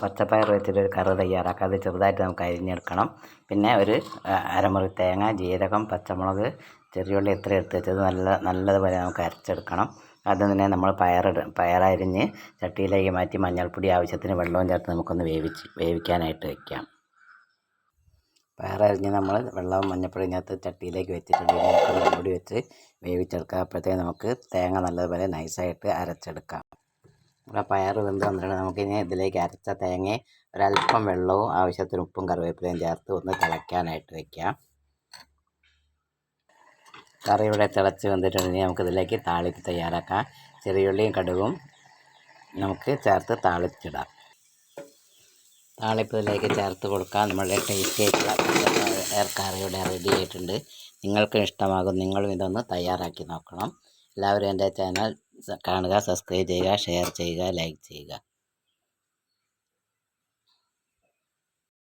പച്ചപ്പയർ വെച്ചിട്ടൊരു കറി തയ്യാറാക്കാം. അത് ചെറുതായിട്ട് നമുക്ക് അരിഞ്ഞെടുക്കണം. പിന്നെ ഒരു അരമുറി തേങ്ങ, ജീരകം, പച്ചമുളക്, ചെറിയുള്ളി ഇത്ര എടുത്ത് വെച്ചത് നല്ലതുപോലെ നമുക്ക് അരച്ചെടുക്കണം. ആദ്യം തന്നെ നമ്മൾ പയറരിഞ്ഞ് ചട്ടിയിലേക്ക് മാറ്റി മഞ്ഞൾപ്പൊടി ആവശ്യത്തിന് വെള്ളവും ചേർത്ത് നമുക്കൊന്ന് വേവിക്കാനായിട്ട് വയ്ക്കാം. പയറരിഞ്ഞ് നമ്മൾ വെള്ളവും മഞ്ഞൾപ്പൊടിയും ചേർത്ത് ചട്ടിയിലേക്ക് വെച്ചിട്ടുണ്ട്. നമുക്കൊന്ന് മൂടി വെച്ച് വേവിച്ചെടുക്കാം. അപ്പോഴത്തേക്ക് നമുക്ക് തേങ്ങ നല്ലതുപോലെ നൈസായിട്ട് അരച്ചെടുക്കാം. നമ്മുടെ പയർ വെന്ത് വന്നിട്ട് നമുക്കിനി ഇതിലേക്ക് അരച്ച തേങ്ങ ഒരല്പം വെള്ളവും ആവശ്യത്തിന് ഉപ്പും കറിവേപ്പിലയും ചേർത്ത് ഒന്ന് തിളയ്ക്കാനായിട്ട് വയ്ക്കാം. കറി ഇവിടെ തിളച്ച് വന്നിട്ടുണ്ടെങ്കിൽ നമുക്കിതിലേക്ക് താളിപ്പ് തയ്യാറാക്കാം. ചെറിയുള്ളിയും കടുകും നമുക്ക് ചേർത്ത് താളിച്ചിടാം. താളിപ്പ് ഇതിലേക്ക് ചേർത്ത് കൊടുക്കാം. നമ്മളുടെ ടേസ്റ്റി ആയിട്ടുള്ള കറി ഇവിടെ റെഡി ആയിട്ടുണ്ട്. നിങ്ങൾക്കും ഇഷ്ടമാകും. നിങ്ങളും ഇതൊന്ന് തയ്യാറാക്കി നോക്കണം. എല്ലാവരും എൻ്റെ ചാനൽ കാണുക, സബ്സ്ക്രൈബ് ചെയ്യുക, ഷെയർ ചെയ്യുക, ലൈക്ക് ചെയ്യുക.